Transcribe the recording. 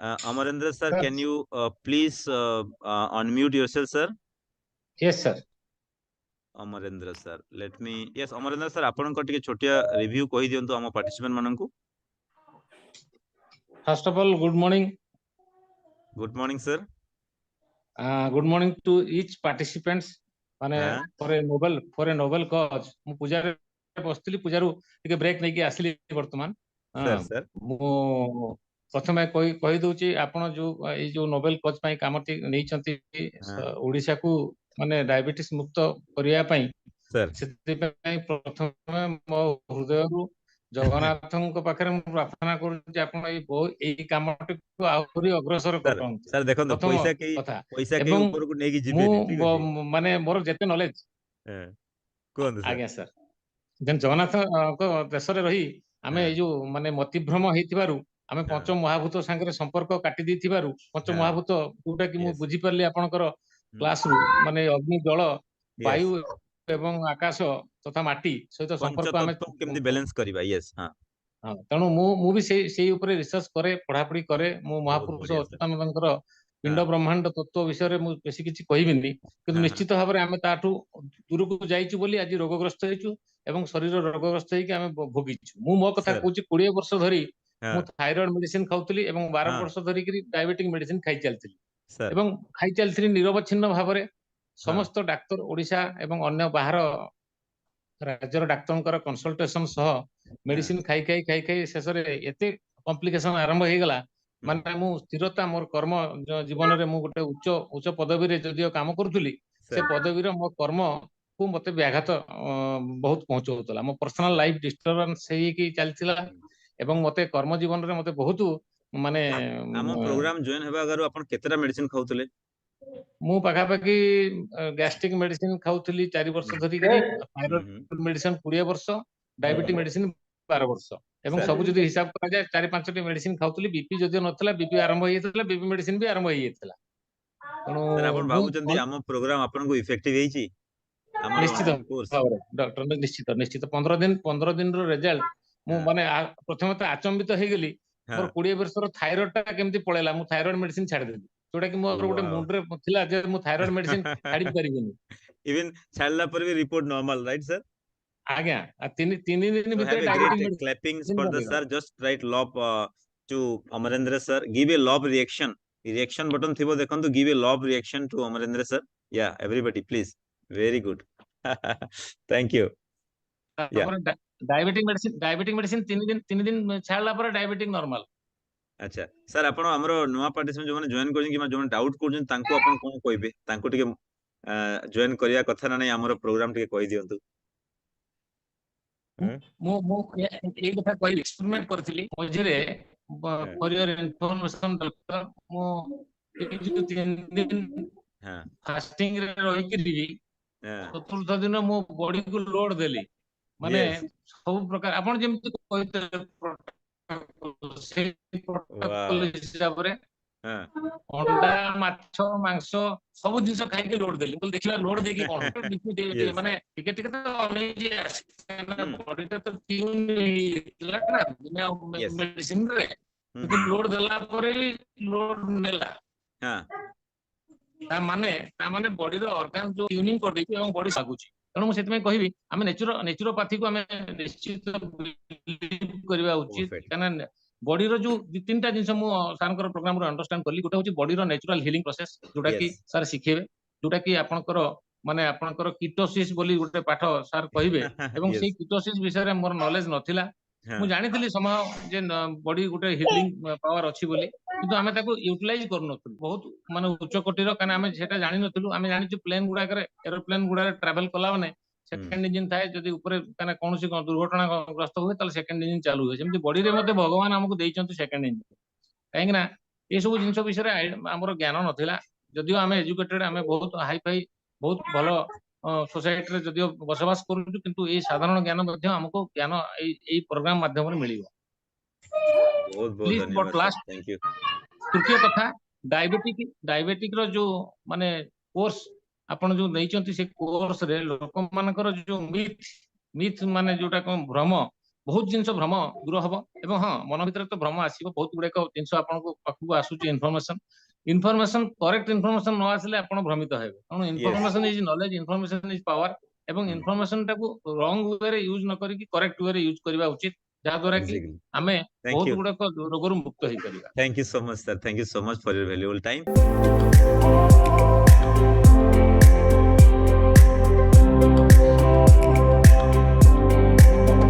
Amarendra sir, Sir. can you please unmute yourself, sir? Yes, sir. Amarendra sir, let me. Yes, Amarendra sir, ଆପଣଙ୍କ ଟିକେ ଛୋଟିଆ review କହି ଦିଅନ୍ତୁ ଆମ participant ମାନଙ୍କୁ. First of all, good morning. Good morning, sir. Good morning to each participants. माने हाँ. for a noble cause. ମୁଁ ପୂଜାରେ ବସିଥିଲି, ପୂଜାରୁ ଟିକେ ବ୍ରେକ୍ ନେଇକି ଆସିଲି ବର୍ତ୍ତମାନ. Sir, sir. ମୁଁ ପ୍ରଥମେ କହି ଦଉଛି ଆପଣ ଯୋଉ ଏଇ ଯୋଉ ନୋବେଲ କଜ୍ ପାଇଁ କାମଟି ନେଇଛନ୍ତି ଓଡିଶାକୁ ମାନେ ଡାଇବେଟିସ୍ ମୁକ୍ତ କରିବା ପାଇଁ, Sir. ସେଥିପାଇଁ ପ୍ରଥମେ ମୋ ହୃଦୟରୁ ଜଗନ୍ନାଥଙ୍କ ପାଖରେ ମୁଁ ପ୍ରାର୍ଥନା କରୁଛି ଆପଣ ଏଇ କାମଟିକୁ ଆହୁରି ଅଗ୍ରସର କରନ୍ତୁ। sir ଦେଖନ୍ତୁ ପଇସା କେହି ଏବଂ ଉପରକୁ ନେଇକି ମୁଁ ଯିବେନି, ଠିକ ଅଛି? ମାନେ ମୋର ଯେତେ ନଲେଜ କୁହନ୍ତୁ sir. ଆଜ୍ଞା ସାର୍, ଜଗନ୍ନାଥଙ୍କ ଦେଶରେ ରହି ଆମେ ଏଇ ଯୋଉ ମାନେ ମତିଭ୍ରମ ହେଇଥିବାରୁ ଆମେ ପଞ୍ଚ ମହାଭୂତ ସାଙ୍ଗରେ ସମ୍ପର୍କ କାଟି ଦେଇଥିବାରୁ, ପଞ୍ଚ ମହାଭୂତ ଯୋଉଟା କି ମୁଁ ବୁଝିପାରିଲି ଆପଣଙ୍କର କ୍ଲାସ ରୁ, ମାନେ ଅଗ୍ନି, ଜଳ, ବାୟୁ ଏବଂ ଆକାଶ ତଥା ମାଟି ସହିତ ସମ୍ପର୍କ ଆମେ କେମିତି ବ୍ୟାଲେନ୍ସ କରିବା? ୟେସ୍, ହଁ। ତେଣୁ ମୁଁ ବି ସେଇ ଉପରେ ରିସର୍ଚ୍ଚ କରେ, ପଢାପଢି କରେ। ମୁଁ ବହୁତ ମହାପୁରୁଷ ବଢିଆ sir. ଅଚ୍ୟୁତାନନ୍ଦଙ୍କର ପିଣ୍ଡ ବ୍ରହ୍ମାଣ୍ଡ ତତ୍ତ୍ୱ ବିଷୟରେ ମୁଁ ବେଶୀ କିଛି କହିବିନି, କିନ୍ତୁ ନିଶ୍ଚିତ ଭାବରେ ଆମେ ତାଠୁ ଦୂରକୁ ଯାଇଛୁ ବୋଲି ଆଜି ରୋଗଗ୍ରସ୍ତ ହେଇଛୁ ଏବଂ ଶରୀର ରୋଗଗ୍ରସ୍ତ ହେଇକି ଆମେ ଭୋଗିଛୁ। ମୁଁ ମୋ କଥା କହୁଛି, 20 ବର୍ଷ ଧରି ମୁଁ ଥାଇରଏଡ ମେଡିସିନ ଖାଉଥିଲି ଏବଂ 12 ବର୍ଷ ଧରିକି ଡାଇବେଟିକ ମେଡିସିନ ଖାଇ ଚାଲିଥିଲି ଏବଂ ଖାଇ ଚାଲିଥିଲି ନିରବଚ୍ଛିନ୍ନ ଭାବରେ। ସମସ୍ତ ଡାକ୍ତର ଓଡିଶା ଏବଂ ଅନ୍ୟ ବାହାର ରାଜ୍ୟର ଡାକ୍ତରଙ୍କର କନସଲଟେସନ ସହ ମେଡିସିନ ଖାଇ ଶେଷରେ ଏତେ କମ୍ପ୍ଲିକେସନ ଆରମ୍ଭ ହେଇଗଲା, ମାନେ ମୁଁ ସ୍ଥିରତା, ମୋର କର୍ମ ଜୀବନରେ ମୁଁ ଗୋଟେ ଉଚ୍ଚ ପଦବୀରେ ଯଦିଓ କାମ କରୁଥିଲି, ସେ ପଦବୀର ମୋ କର୍ମକୁ ମତେ ବ୍ୟାଘାତ ବହୁତ ପହଞ୍ଚଉଥିଲା। ମୋ ପର୍ସନାଲ ଲାଇଫ ଡିଷ୍ଟର୍ବାନ୍ସ ହେଇକି ଚାଲିଥିଲା ଏବଂ ମତେ କର୍ମ ଜୀବନରେ ମତେ ବହୁତ ମାନେ ଆମ ପ୍ରୋଗ୍ରାମ ଜଏନ ହେବା ଆଗରୁ ଆପଣ କେତେଟା ମେଡିସିନ ଖାଉଥିଲେ? ମୁଁ ପାଖାପାଖି ଗ୍ୟାଷ୍ଟ୍ରିକ ମେଡିସିନ ଖାଉଥିଲି 4 ବର୍ଷ ଧରିକିରି, ଥାଇରଏଡ ମେଡିସିନ 20 ବର୍ଷ, ଡାଇବେଟିକ ମେଡିସିନ 12 ବର୍ଷ ଏବଂ ସବୁ ଯଦି ହିସାବ କରାଯାଏ 4-5ଟି ମେଡିସିନ ଖାଉଥିଲି। ବିପି ଯଦିଓ ନଥିଲା, ବିପି ଆରମ୍ଭ ହେଇଯାଇଥିଲା, ବିପି ମେଡିସିନ ବି ଆରମ୍ଭ ହେଇଯାଇଥିଲା। ତେଣୁ ଆପଣ ଭାବୁଛନ୍ତି ଆମ ପ୍ରୋଗ୍ରାମ ଆପଣଙ୍କୁ ଇଫେକ୍ଟିଭ ହେଇଛି? ନିଶ୍ଚିତ ଭାବରେ ଡକ୍ଟର, ନିଶ୍ଚିତ 15 ଦିନର ରେଜଲ୍ଟ ମୁଁ ମାନେ ପ୍ରଥମେ ତ ଆଚମ୍ବିତ ହେଇଗଲି। ମୋର 20 ବର୍ଷର ଥାଇରଏଡ ଟା କେମିତି ପଳେଇଲା। ମୁଁ ଥାଇରଏଡ ମେଡିସିନ ଛାଡିଦେଲି, ଯୋଉଟା କି ମୋର ଗୋଟେ ମୁଣ୍ଡରେ ଥିଲା ଯେ ମୁଁ ଥାଇରଏଡ ମେଡିସିନ ଛାଡି ପାରିବିନି। ଇଭେନ ଛାଡିଲା ପରେ ବି ରିପୋର୍ଟ ନର୍ମାଲ, ରାଇଟ sir? ଆଜ୍ଞା, 3 ଦିନ So have ଭିତରେ a great diabetic clappings medicine for the ବନ୍ଦ sir. Just write love to Amarendra sir. Give a love reaction. Reaction button thibo dekhantu. Give a love reaction to Amarendra sir. Yeah, everybody please. Very good. Thank you. Yeah. Diabetic medicine 3 ଦିନ ଛାଡିଲା ପରେ diabetic normal. ଆଚ୍ଛା sir, ଆପଣ ଆମର ନୂଆ participant ଯୋଉମାନେ join କରିଛନ୍ତି କିମ୍ବା ଯୋଉମାନେ ଡାଉଟ୍ କରୁଛନ୍ତି, ତାଙ୍କୁ ଆପଣ କଣ କହିବେ? ତାଙ୍କୁ ଟିକେ ଜଏନ କରିବା କଥା ନା ନାହିଁ ଆମର ପ୍ରୋଗ୍ରାମ, ଟିକେ କହିଦିଅନ୍ତୁ। ମୁଁ ଏଇ କଥା କହିଲି, ଏକ୍ସପେରିମେଣ୍ଟ କରିଥିଲି ମଝିରେ। ଫର ୟୋର ଇନଫରମେସନ ଡକ୍ଟର, ମୁଁ ଏଇ ଯୋଉ 3 ଦିନ ଫାଷ୍ଟିଂ ରେ ରହିକିରି ଚତୁର୍ଥ ଦିନ ମୋ ବଡିକୁ ଲୋଡ ଦେଲି, ମାନେ ସବୁ ପ୍ରକାର ଆପଣ ଯେମିତି କହିଥିଲେ ସେଇ ପ୍ରୋଟୋକଲ ହିସାବରେ ଅଣ୍ଡା, ମାଛ, ମାଂସ ସବୁ ଜିନିଷ ଖାଇକି ଲୋଡ ଦେଲି। ଦେଖିଲା ଲୋଡ ଦେଇକି କଣ ମାନେ ଟିକେ ଟିକେ ତ ଅନେଇକି ଆସି ବଡିଟା ତ ଟ୍ୟୁନ ହେଇଥିଲା ନା ମେଡିସିନରେ, କିନ୍ତୁ ଲୋଡ ଦେଲା ପରେ ବି ଲୋଡ ନେଲା। ତାମାନେ ବଡିର ଅର୍ଗାନ ଯୋଉ ଟ୍ୟୁନିଂ କରିଦେଇଛି ଏବଂ ବଡି ଲାଗୁଛି। ତେଣୁ ମୁଁ ସେଥିପାଇଁ କହିବି, ଆମେ ନେଚୁରୋପାଥିକୁ ଆମେ ନିଶ୍ଚିତ କରିବା ଉଚିତ। କାହିଁକିନା ବଡିର ଯୋଉ 2-3ଟା ଜିନିଷ ମୁଁ ସାରଙ୍କର ପ୍ରୋଗ୍ରାମରୁ ଅଣ୍ଡରଷ୍ଟାଣ୍ଡ କଲି। ଗୋଟେ ହଉଛି ବଡିର ନ୍ୟାଚୁରାଲ ହିଲିଂ ପ୍ରୋସେସ, ଯୋଉଟା କି ସାର୍ ଶିଖେଇବେ, ଯୋଉଟା କି ଆପଣଙ୍କର କିଟୋସିସ ବୋଲି ଗୋଟେ ପାଠ ସାର୍ କହିବେ। ଏବଂ ସେଇ କିଟୋସିସ ବିଷୟରେ ମୋର ନଲେଜ ନଥିଲା। ମୁଁ ଜାଣିଥିଲି ସମୟ ଯେ ବଡି ଗୋଟେ ହିଲିଂ ପାୱାର ଅଛି ବୋଲି, କିନ୍ତୁ ଆମେ ତାକୁ ୟୁଟିଲାଇଜ କରୁନଥିଲୁ ବହୁତ ମାନେ ଉଚ୍ଚ କୋଟିର। କାରଣ ଆମେ ସେଟା ଜାଣିନଥିଲୁ। ଆମେ ଜାଣିଛୁ ପ୍ଲେନ ଗୁଡାକରେ, ଏରୋପ୍ଲେନ ଗୁଡାକରେ ଟ୍ରାଭେଲ କଲା ମାନେ ସେକେଣ୍ଡ ଇଞ୍ଜିନ ଥାଏ। ଯଦି ଉପରେ କୌଣସି ଦୁର୍ଘଟଣା ଗ୍ରସ୍ତ ହୁଏ, ତାହେଲେ ସେକେଣ୍ଡ ଇଞ୍ଜିନ ଚାଲୁ ହୁଏ। ସେମିତି ବଡିରେ ମଧ୍ୟ ଭଗବାନ ଆମକୁ ଦେଇଛନ୍ତି ସେକେଣ୍ଡ ଇଞ୍ଜିନ। କାହିଁକି ନା ଏସବୁ ଜିନିଷ ବିଷୟରେ ଆମର ଜ୍ଞାନ ନଥିଲା। ଯଦିଓ ଆମେ ଏଜୁକେଟେଡ, ଆମେ ବହୁତ ହାଇଫାଇ, ବହୁତ ଭଲ ସୋସାଇଟିରେ ଯଦିଓ ବସବାସ କରୁଛୁ, କିନ୍ତୁ ଏଇ ସାଧାରଣ ଜ୍ଞାନ ମଧ୍ୟ ଆମକୁ ଏଇ ପ୍ରୋଗ୍ରାମ ମାଧ୍ୟମରେ ମିଳିବ। ବହୁତ ବହୁତ ଧନ୍ୟବାଦ ସାର୍, ଥ୍ୟାଙ୍କ ୟୁ। ତୃତୀୟ କଥା, ଡାଇବେଟିକ ର ଯୋଉ ମାନେ କୋର୍ସ ଆପଣ ଯୋଉ ନେଇଛନ୍ତି, ସେ କୋର୍ସରେ ଲୋକମାନଙ୍କର ଯୋଉ ମିଥ ମାନେ ଯୋଉଟା କଣ ଭ୍ରମ, ବହୁତ ଜିନିଷ ଭ୍ରମ ଦୂର ହବ ଏବଂ ହଁ ମନ ଭିତରେ ତ ଭ୍ରମ ଆସିବ ବହୁତ ଗୁଡାକ ଜିନିଷ ଆପଣଙ୍କ ପାଖକୁ ଆସୁଛି ଇନଫର୍ମେସନ କରେକ୍ଟ ଇନଫର୍ମେସନ ନ ଆସିଲେ ଆପଣ ଭ୍ରମିତ ହେବେ ତେଣୁ information is knowledge information is power ଏବଂ Hmm. ଇନଫର୍ମେସନ ଟାକୁ ରଙ୍ଗ ୱେରେ ୟୁଜ ନ କରିକି କରେକ୍ଟ ୱେରେ ୟୁଜ କରିବା ଉଚିତ ଯାହା ଦ୍ୱାରା କି Exactly. ଆମେ Thank ବହୁତ you. ଗୁଡାକ ରୋଗରୁ ମୁକ୍ତ ହେଇପାରିବା। Thank you so much, sir. Thank you so much for your valuable time.